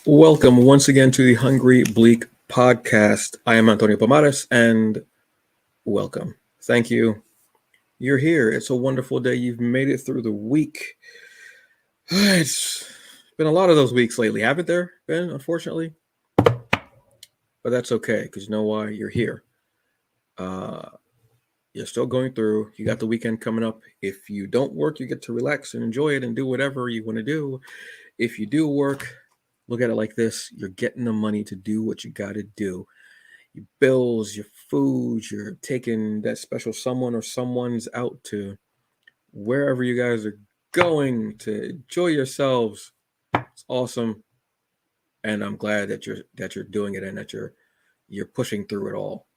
Welcome once again to the Hungry Bleak podcast. I am Antonio Pomares and welcome. Thank you. You're here. It's a wonderful day. You've made it through the week. It's been a lot of those weeks lately, haven't there been, unfortunately? But that's okay because you know why? You're here. Uh, you're still going through. You got the weekend coming up. If you don't work, you get to relax and enjoy it and do whatever you want to do. If you do work, look at it like this: you're getting the money to do what you got to do. Your bills, your food, you're taking that special someone or someone's out to wherever you guys are going to enjoy yourselves. It's awesome, and I'm glad that you're doing it and that you're pushing through it all.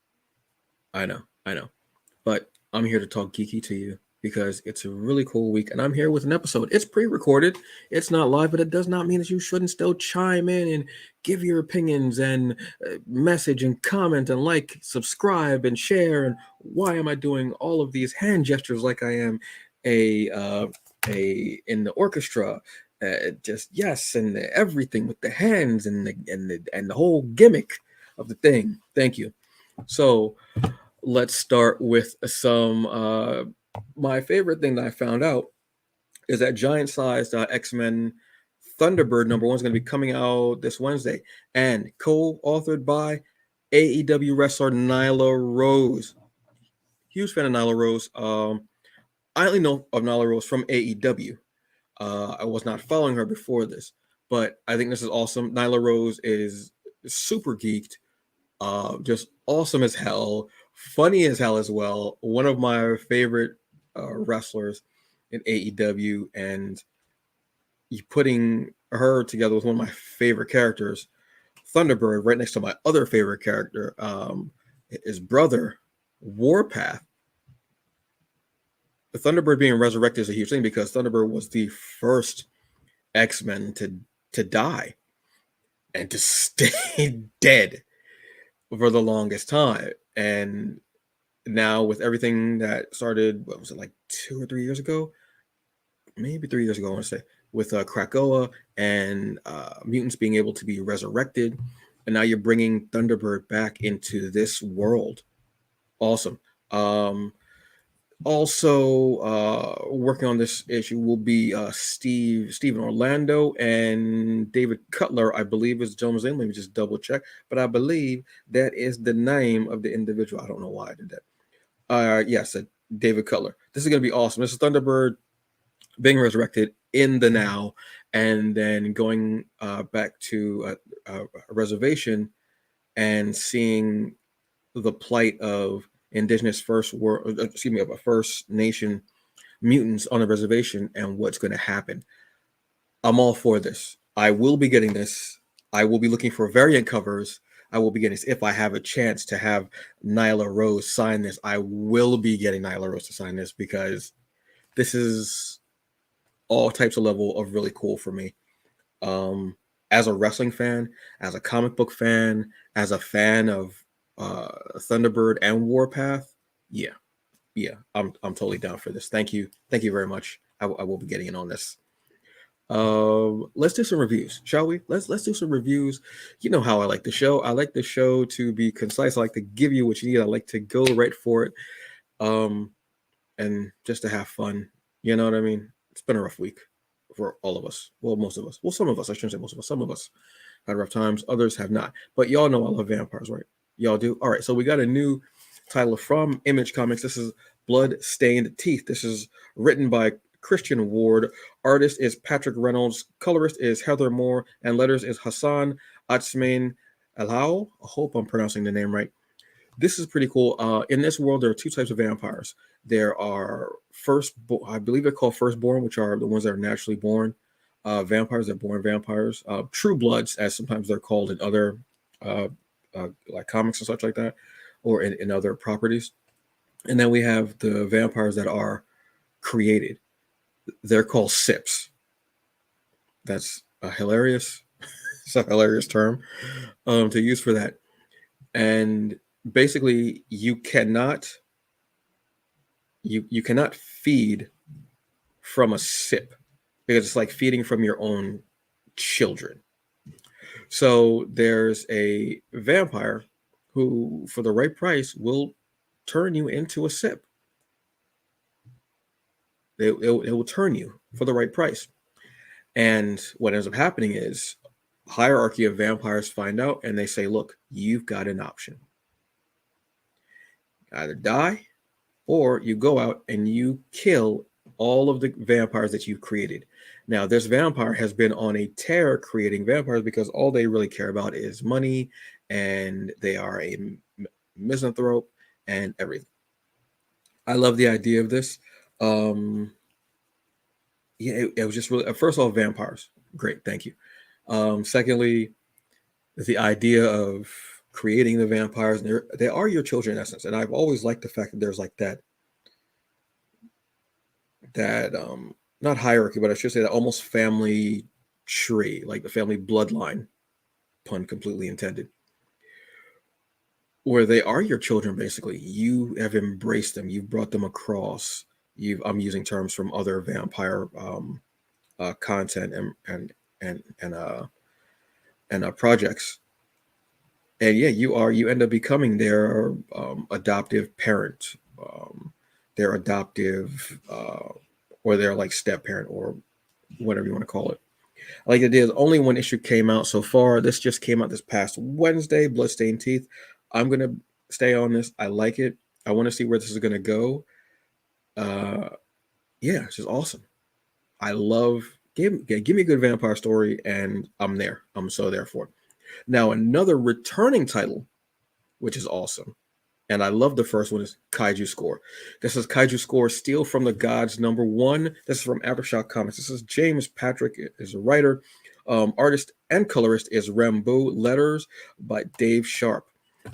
I know, but I'm here to talk geeky to you because it's a really cool week, and I'm here with an episode. It's pre-recorded, it's not live, but it does not mean that you shouldn't still chime in and give your opinions and message and comment and like, subscribe and share. And why am I doing all of these hand gestures like I am a in the orchestra? Just yes, and everything with the hands and the whole gimmick of the thing. Thank you. So let's start with some. My favorite thing that I found out is that giant-sized X-Men Thunderbird number one is going to be coming out this Wednesday and co-authored by AEW wrestler Nyla Rose. Huge fan of Nyla Rose. I only know of Nyla Rose from AEW. I was not following her before this, but I think this is awesome. Nyla Rose is super geeked, just awesome as hell, funny as hell as well. One of my favorite wrestlers in AEW, and you putting her together with one of my favorite characters, Thunderbird, right next to my other favorite character, his brother, Warpath. The Thunderbird being resurrected is a huge thing because Thunderbird was the first X-Men to die and to stay dead for the longest time. And now with everything that started, what was it, like 2 or 3 years ago? Maybe 3 years ago, I want to say, with Krakoa and mutants being able to be resurrected. And now you're bringing Thunderbird back into this world. Awesome. Also, working on this issue will be Steven Orlando and David Cutler, I believe is the gentleman's name. Let me just double check. But I believe that is the name of the individual. I don't know why I did that. Yes, David Cutler. This is going to be awesome. This is Thunderbird being resurrected in the now, and then going back to a reservation and seeing the plight of indigenous first world, excuse me, of a First Nation mutants on a reservation and what's going to happen. I'm all for this. I will be getting this. I will be looking for variant covers. I will be getting this if I have a chance to have Nyla Rose sign this. I will be getting Nyla Rose to sign this because this is all types of level of really cool for me. As a wrestling fan, as a comic book fan, as a fan of Thunderbird and Warpath, yeah, I'm totally down for this. Thank you very much. I will be getting in on this. Let's do some reviews, shall we? Let's do some reviews. You know how I like the show. I like the show to be concise. I like to give you what you need. I like to go right for it, um, and just to have fun. You know what I mean? It's been a rough week for all of us. Well, most of us. Well, some of us. I shouldn't say most of us. Some of us had rough times. Others have not. But y'all know I love vampires, right? Y'all do. All right. So we got a new title from Image Comics. This is Blood Stained Teeth. This is written by Christian Ward. Artist is Patrick Reynolds. Colorist is Heather Moore. And letters is Hassan Atsmain Alhau. I hope I'm pronouncing the name right. This is pretty cool. In this world, there are two types of vampires. There are I believe they're called firstborn, which are the ones that are naturally born vampires. They're born vampires. True bloods, as sometimes they're called in other uh, like comics and such like that, or in other properties. And then we have the vampires that are created. They're called sips. That's a hilarious, it's a hilarious term to use for that. And basically, you cannot feed from a sip because it's like feeding from your own children. So there's a vampire who, for the right price, will turn you into a sip. It will turn you for the right price. And what ends up happening is hierarchy of vampires find out and they say, look, you've got an option. Either die or you go out and you kill all of the vampires that you've created. Now, this vampire has been on a tear creating vampires because all they really care about is money, and they are a misanthrope and everything. I love the idea of this. Yeah, it was just really, first of all, vampires. Great, thank you. Secondly, the idea of creating the vampires, and they are your children in essence. And I've always liked the fact that there's like that not hierarchy, but I should say that almost family tree, like the family bloodline, pun completely intended, where they are your children basically. You have embraced them, you've brought them across. I'm using terms from other vampire content and projects. And yeah, you end up becoming their adoptive parent, their adoptive or their like step parent, or whatever you want to call it. Like it is only one issue came out so far. This just came out this past Wednesday, Bloodstained Teeth. I'm gonna stay on this. I like it. I want to see where this is gonna go. Yeah, it's just awesome. I love give me a good vampire story, and I'm there. I'm so there for it. Now another returning title, which is awesome, and I love the first one, is Kaiju Score. This is Kaiju Score, Steal from the Gods #1. This is from Aftershock Comics. This is James Patrick is a writer. Artist and colorist is Rambo. Letters by Dave Sharp.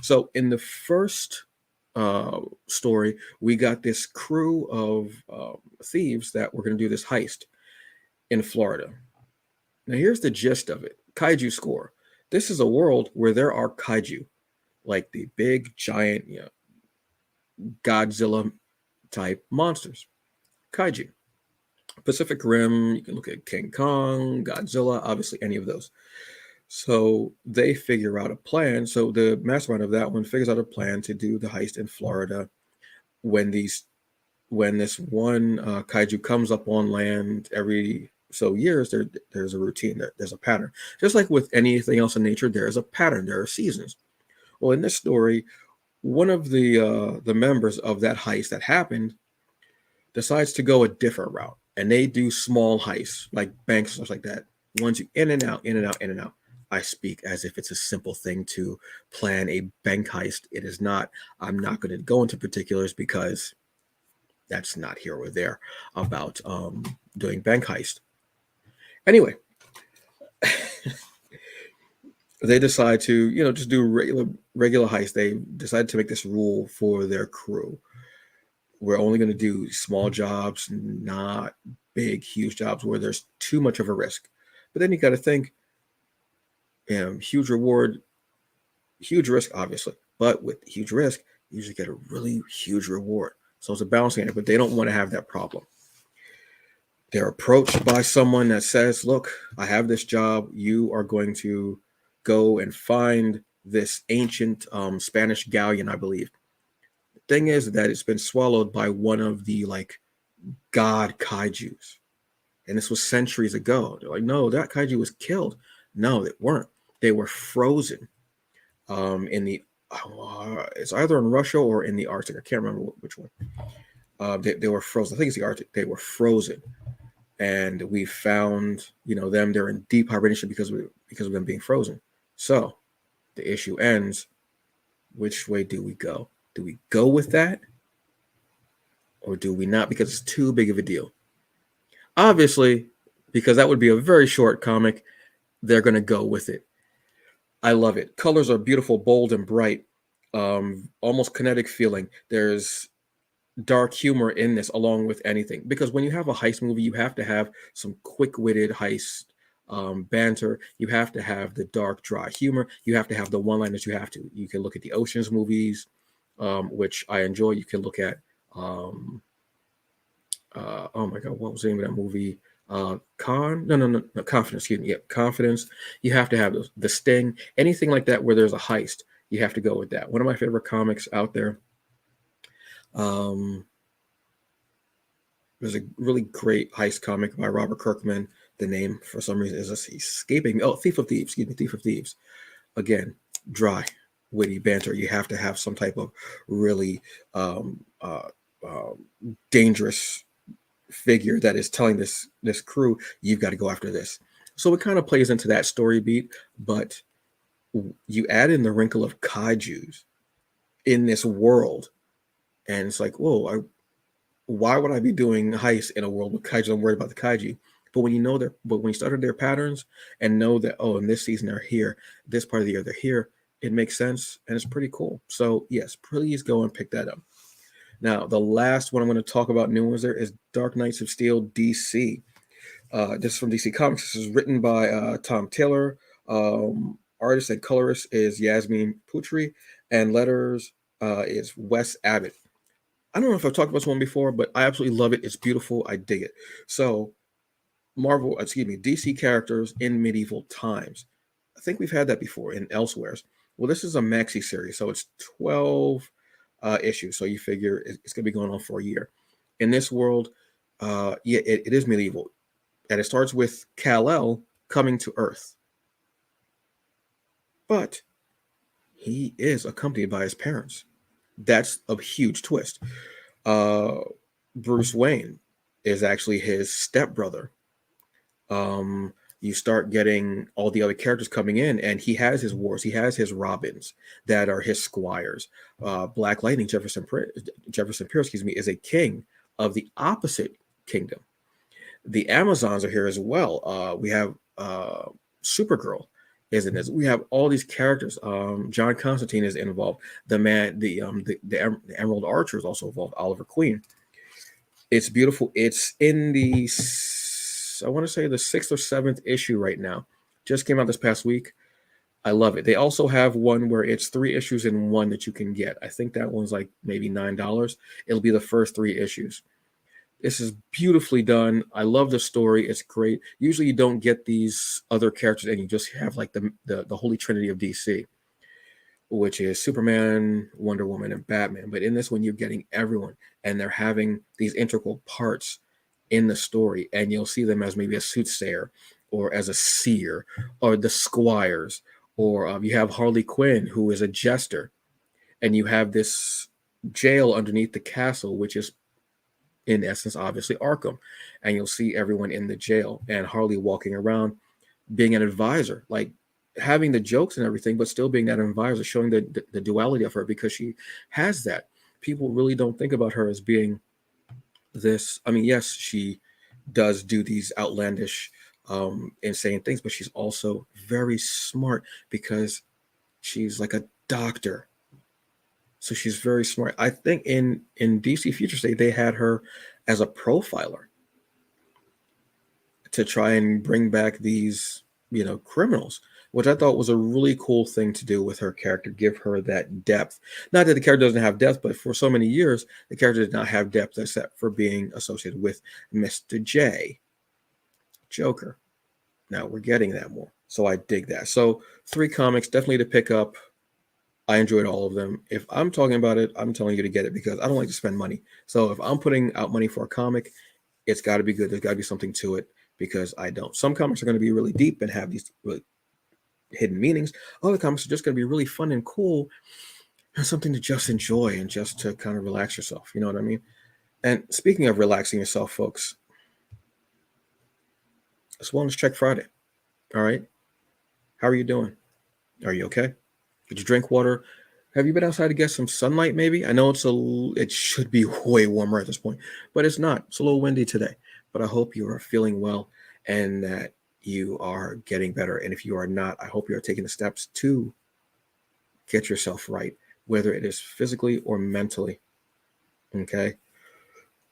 So in the first story, we got this crew of thieves that were going to do this heist in Florida. Now here's the gist of it. Kaiju Score. This is a world where there are kaiju, like the big giant, Godzilla type monsters. Kaiju. Pacific Rim, you can look at King Kong, Godzilla, obviously any of those. So they figure out a plan. So the mastermind of that one figures out a plan to do the heist in Florida when this one kaiju comes up on land every so years. There's a routine, there's a pattern. Just like with anything else in nature, there's a pattern, there are seasons. Well, in this story, one of the members of that heist that happened decides to go a different route, and they do small heists like banks and stuff like that. Ones you in and out, in and out, in and out. I speak as if it's a simple thing to plan a bank heist. It is not. I'm not going to go into particulars because that's not here or there about doing bank heist. Anyway, they decide to just do regular heist. They decide to make this rule for their crew. We're only going to do small jobs, not big, huge jobs where there's too much of a risk. But then you got to think, huge reward, huge risk, obviously. But with huge risk, you usually get a really huge reward. So it's a balancing act, but they don't want to have that problem. They're approached by someone that says, look, I have this job. You are going to go and find this ancient Spanish galleon, I believe. The thing is that it's been swallowed by one of the god kaijus. And this was centuries ago. They're like, no, that kaiju was killed. No, they weren't. They were frozen in the it's either in Russia or in the Arctic. I can't remember which one. They were frozen. I think it's the Arctic. They were frozen, and we found them. They're in deep hibernation because of them being frozen. So the issue ends. Which way do we go? Do we go with that, or do we not? Because it's too big of a deal. Obviously, because that would be a very short comic, they're going to go with it. I love it. Colors are beautiful, bold, and bright. Almost kinetic feeling. There's dark humor in this along with anything. Because when you have a heist movie, you have to have some quick-witted heist banter. You have to have the dark, dry humor. You have to have the one-liners. You can look at the Ocean's movies, which I enjoy. You can look at Oh my god, what was the name of that movie? No, Confidence. Excuse me. Yeah, Confidence. You have to have those. The Sting, anything like that where there's a heist, you have to go with that. One of my favorite comics out there. Um, there's a really great heist comic by Robert Kirkman. The name, for some reason, is escaping me. Oh, Thief of Thieves. Excuse me, Thief of Thieves. Again, dry, witty banter. You have to have some type of really um, uh, uh, dangerous figure that is telling this crew, you've got to go after this. So it kind of plays into that story beat, but you add in the wrinkle of kaijus in this world, and it's like, whoa, why would I be doing heist in a world with kaiju? I'm worried about the kaiju. But when you started their patterns and know that, oh, in this season they're here, this part of the year they're here, it makes sense and it's pretty cool. So yes, please go and pick that up. Now, the last one I'm going to talk about new ones there is Dark Knights of Steel DC. This is from DC Comics. This is written by Tom Taylor. Artist and colorist is Yasmin Putri, and letters is Wes Abbott. I don't know if I've talked about this one before, but I absolutely love it. It's beautiful. I dig it. So, DC characters in medieval times. I think we've had that before in elsewheres. Well, this is a maxi series, so it's 12 issues. So you figure it's going to be going on for a year. In this world, yeah, it is medieval. And it starts with Kal-El coming to Earth. But he is accompanied by his parents. That's a huge twist. Uh, Bruce Wayne is actually his stepbrother. You start getting all the other characters coming in, and he has his wars. He has his Robins that are his squires. Black Lightning, Jefferson Pierce, excuse me, is a king of the opposite kingdom. The Amazons are here as well. We have Supergirl is in this. We have all these characters. John Constantine is involved. The Emerald Archer is also involved. Oliver Queen. It's beautiful. It's in the I want to say the 6th or 7th issue right now. Just came out this past week. I love it. They also have one where it's 3 issues in one that you can get. I think that one's like maybe $9. It'll be the first 3 issues. This is beautifully done. I love the story. It's great. Usually you don't get these other characters and you just have like the holy trinity of DC, which is Superman, Wonder Woman, and Batman. But in this one, you're getting everyone, and they're having these integral parts in the story, and you'll see them as maybe a soothsayer or as a seer or the squires, or you have Harley Quinn, who is a jester, and you have this jail underneath the castle, which is in essence, obviously Arkham, and you'll see everyone in the jail and Harley walking around being an advisor, like having the jokes and everything, but still being that advisor, showing the duality of her because she has that. People really don't think about her as being this. I mean, yes, she does do these outlandish, insane things, but she's also very smart because she's like a doctor. So she's very smart. I think in DC Future State they had her as a profiler to try and bring back these, criminals, which I thought was a really cool thing to do with her character, give her that depth. Not that the character doesn't have depth, but for so many years the character did not have depth except for being associated with Mr. J, Joker. Now we're getting that more. So I dig that. So 3 comics definitely to pick up. I enjoyed all of them. If I'm talking about it, I'm telling you to get it because I don't like to spend money. So if I'm putting out money for a comic, it's got to be good. There's got to be something to it because I don't. Some comics are going to be really deep and have these really hidden meanings. Other comics are just going to be really fun and cool and something to just enjoy and just to kind of relax yourself. You know what I mean? And speaking of relaxing yourself, folks, it's Wellness Check Friday. All right. How are you doing? Are you okay? Did you drink water? Have you been outside to get some sunlight? Maybe I know it should be way warmer at this point, but it's not. It's a little windy today. But I hope you are feeling well and that you are getting better. And if you are not, I hope you are taking the steps to get yourself right, whether it is physically or mentally. Okay.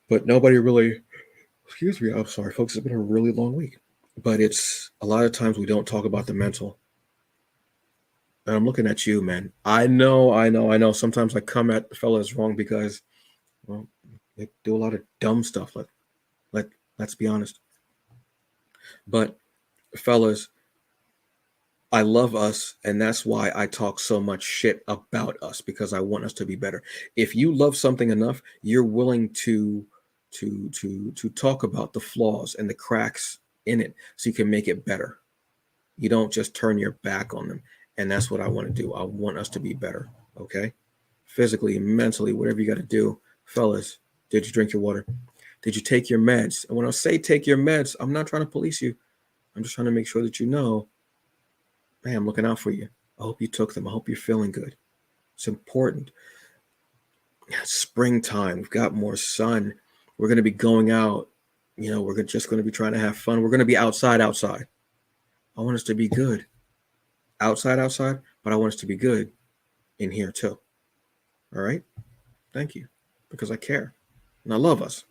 But nobody really, excuse me, I'm sorry, folks. It's been a really long week, but it's a lot of times we don't talk about the mental. And I'm looking at you, man. I know. Sometimes I come at the fellas wrong because, well, they do a lot of dumb stuff. Like, Let's be honest. But fellas, I love us, and that's why I talk so much shit about us, because I want us to be better. If you love something enough, you're willing to talk about the flaws and the cracks in it so you can make it better. You don't just turn your back on them. And that's what I want to do. I want us to be better. Okay? Physically, mentally, whatever you got to do. Fellas, did you drink your water? Did you take your meds? And when I say take your meds, I'm not trying to police you. I'm just trying to make sure that you know, man, I'm looking out for you. I hope you took them. I hope you're feeling good. It's important. It's springtime. We've got more sun. We're going to be going out. We're just going to be trying to have fun. We're going to be outside. I want us to be good. Outside, but I want us to be good in here too. All right? Thank you. Because I care. And I love us.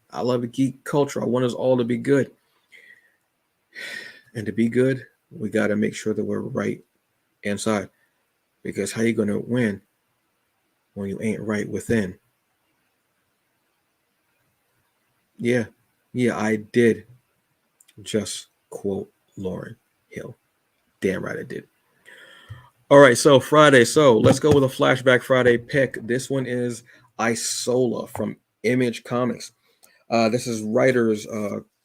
I love the geek culture. I want us all to be good. And to be good, we got to make sure that we're right inside. Because how you going to win when you ain't right within? Yeah, I did just quote Lauryn Hill. Damn right I did. All right, so Friday. So let's go with a Flashback Friday pick. This one is Isola from Image Comics. This is writers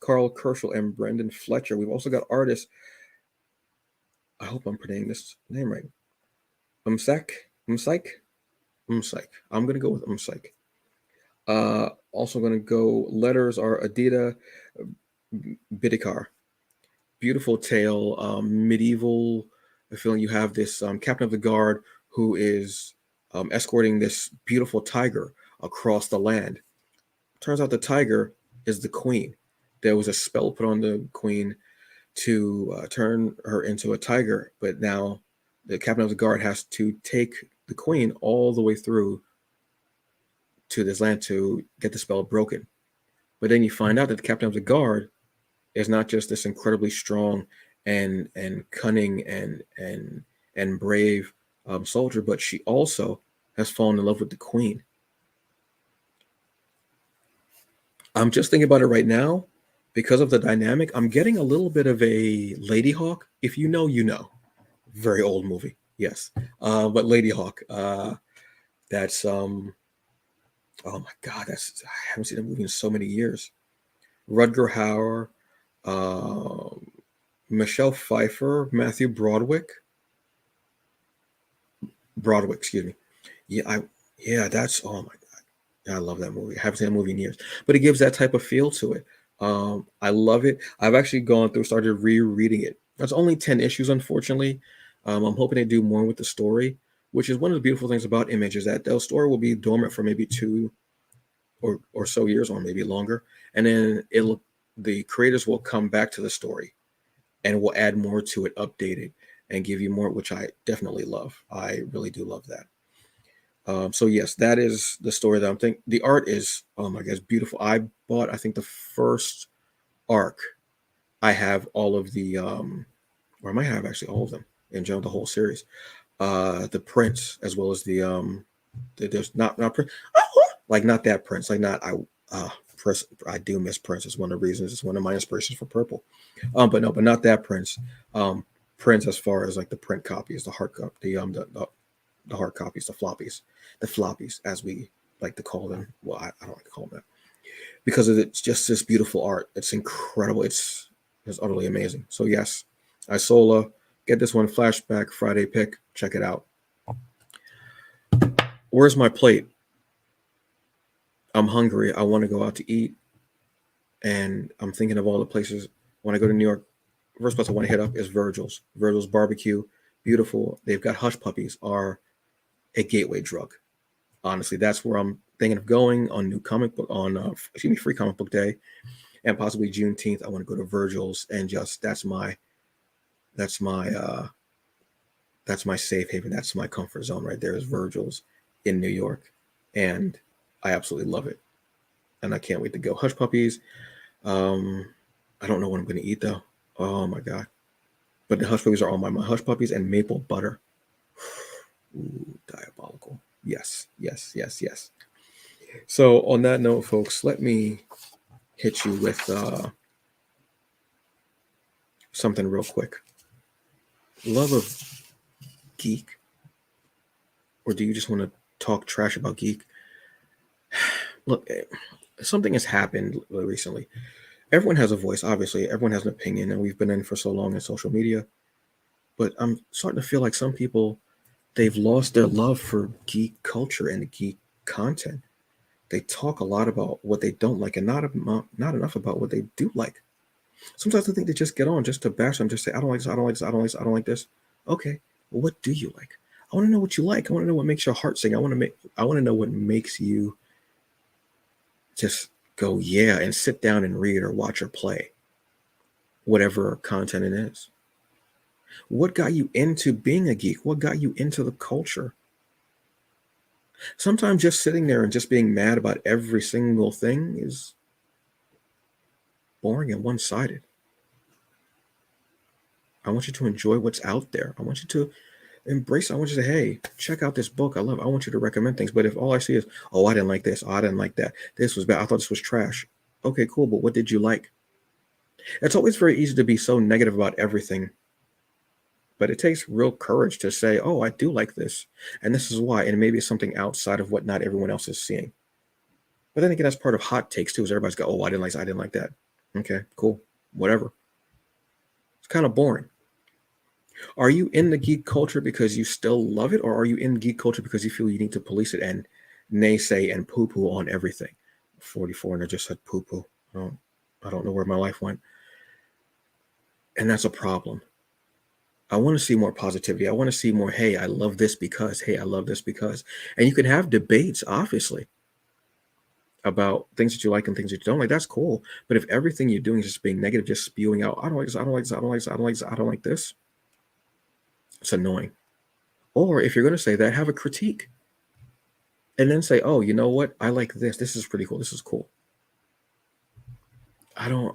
Carl Kerschel and Brendan Fletcher. We've also got artists. I hope I'm pronouncing this name right. Umsek. I'm gonna go with Umsek. Also gonna go. Letters are Adita Bidikar. Beautiful tale, medieval. I feel you have this captain of the guard who is escorting this beautiful tiger across the land. Turns out the tiger is the queen. There was a spell put on the queen to turn her into a tiger, but now the captain of the guard has to take the queen all the way through to this land to get the spell broken. But then you find out that the captain of the guard is not just this incredibly strong and cunning and brave soldier, but she also has fallen in love with the queen. I'm just thinking about it right now. Because of the dynamic, I'm getting a little bit of a Lady Hawk. If you know, you know. Very old movie, yes. But Lady Hawk, that's oh my god, I haven't seen that movie in so many years. Rutger Hauer, Michelle Pfeiffer, Matthew Broadwick, excuse me. That's oh my god, I love that movie. I haven't seen that movie in years, but it gives that type of feel to it. I love it. I've actually started rereading it. That's only 10 issues, unfortunately. I'm hoping they do more with the story, which is one of the beautiful things about Image, is that the story will be dormant for maybe 2 or so years, or maybe longer, and then the creators will come back to the story and will add more to it, update it, and give you more, which I definitely love. I really do love that. So yes, that is the story that I'm thinking. The art is, oh my god, beautiful. I think the first arc. I have all of the, or I might have actually all of them in general, the whole series. The Prince, as well as there's not Prince, like not that Prince, like not Prince. I do miss Prince. It's one of the reasons. It's one of my inspirations for Purple. But not that Prince. Prince, as far as like the print copies, the hard copy, the hard copies, the floppies, as we like to call them. Well, I don't like to call them that, because it's just this beautiful art. It's incredible. It's utterly amazing. So yes, Isola, get this one, Flashback Friday pick. Check it out. Where's my plate? I'm hungry. I want to go out to eat, and I'm thinking of all the places. When I go to New York, first place I want to hit up is Virgil's. Virgil's barbecue, beautiful. They've got hush puppies, are a gateway drug. Honestly, that's where I'm thinking of going on Free Comic Book Day, and possibly Juneteenth. I want to go to Virgil's, and just that's my safe haven. That's my comfort zone right there, is Virgil's in New York, and I absolutely love it, and I can't wait to go. Hush puppies. I don't know what I'm going to eat though. Oh my god! But the hush puppies are on my mind. Hush puppies and maple butter. Ooh, diabolical. Yes. So on that note, folks, let me hit you with something real quick. Love of Geek, or do you just want to talk trash about Geek? Look, something has happened recently. Everyone has a voice, obviously. Everyone has an opinion, and we've been in for so long in social media. But I'm starting to feel like some people, they've lost their love for geek culture and geek content. They talk a lot about what they don't like and not enough about what they do like. Sometimes I think they just get on just to bash them, just say, I don't like this, I don't like this, I don't like this, I don't like this. Okay, well, what do you like? I want to know what you like. I want to know what makes your heart sing. I want to know what makes you just go, yeah, and sit down and read or watch or play whatever content it is. What got you into being a geek? What got you into the culture? Sometimes just sitting there and just being mad about every single thing is boring and one-sided. I want you to enjoy what's out there. I want you to embrace. I want you to say, hey, check out this book. I love it. I want you to recommend things. But if all I see is, oh, I didn't like this. Oh, I didn't like that. This was bad. I thought this was trash. Okay, cool. But what did you like? It's always very easy to be so negative about everything. But it takes real courage to say, oh, I do like this. And this is why. And maybe it's something outside of what not everyone else is seeing. But then again, that's part of hot takes too, is everybody's go, oh, I didn't like this, I didn't like that. Okay, cool. Whatever. It's kind of boring. Are you in the geek culture because you still love it, or are you in geek culture because you feel you need to police it and naysay and poo-poo on everything? 44 and I just said poo-poo. I don't know where my life went. And that's a problem. I want to see more positivity. I want to see more, hey, I love this because, hey, I love this because. And you can have debates, obviously, about things that you like and things that you don't like. That's cool. But if everything you're doing is just being negative, just spewing out, I don't like this, I don't like this, I don't like this, I don't like this, I don't like this, it's annoying. Or if you're going to say that, have a critique. And then say, oh, you know what? I like this. This is pretty cool. This is cool. I don't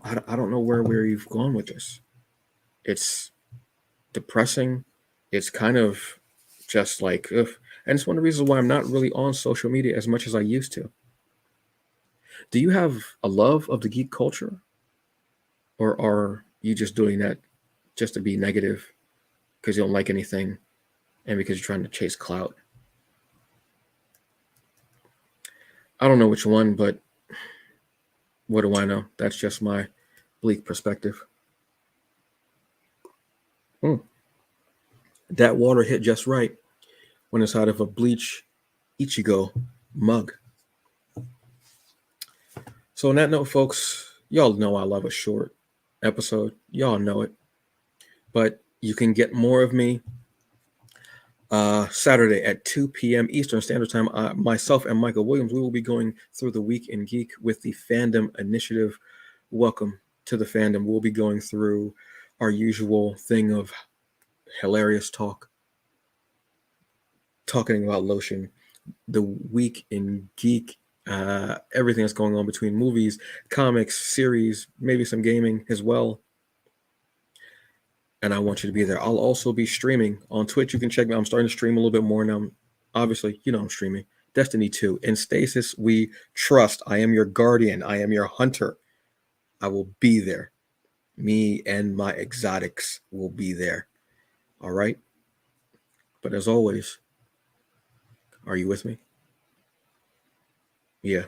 know where you've gone with this. It's depressing. It's kind of just like, ugh. And it's one of the reasons why I'm not really on social media as much as I used to. Do you have a love of the geek culture? Or are you just doing that just to be negative because you don't like anything and because you're trying to chase clout? I don't know which one, but what do I know? That's just my bleak perspective. That water hit just right when it's out of a bleach Ichigo mug. So on that note, folks, y'all know I love a short episode. Y'all know it. But you can get more of me Saturday at 2 p.m. Eastern Standard Time. Myself and Michael Williams, we will be going through the Week in Geek with the Fandom Initiative. Welcome to the fandom. We'll be going through our usual thing of hilarious talking about lotion, the Week in Geek, everything that's going on between movies, comics, series, maybe some gaming as well. And I want you to be there. I'll also be streaming on Twitch. You can check me out. I'm starting to stream a little bit more now. Obviously, you know I'm streaming. Destiny 2. In Stasis, we trust. I am your guardian. I am your hunter. I will be there. Me and my exotics will be there. All right? But as always, are you with me? Yeah.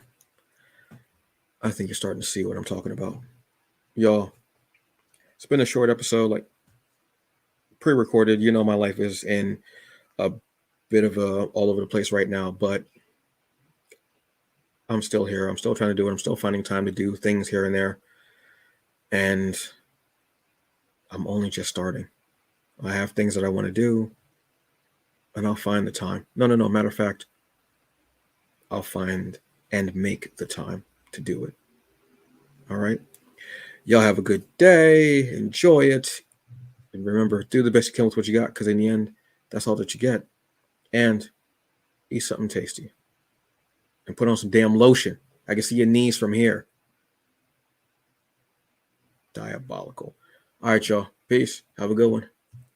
I think you're starting to see what I'm talking about. Y'all, it's been a short episode, like pre-recorded. You know my life is in a bit of a all over the place right now, but I'm still here. I'm still trying to do it. I'm still finding time to do things here and there. And I'm only just starting. I have things that I want to do, and I'll find the time. No. Matter of fact, I'll find and make the time to do it. All right? Y'all have a good day. Enjoy it. And remember, do the best you can with what you got, because in the end, that's all that you get. And eat something tasty. And put on some damn lotion. I can see your knees from here. Diabolical. All right, y'all. Peace. Have a good one.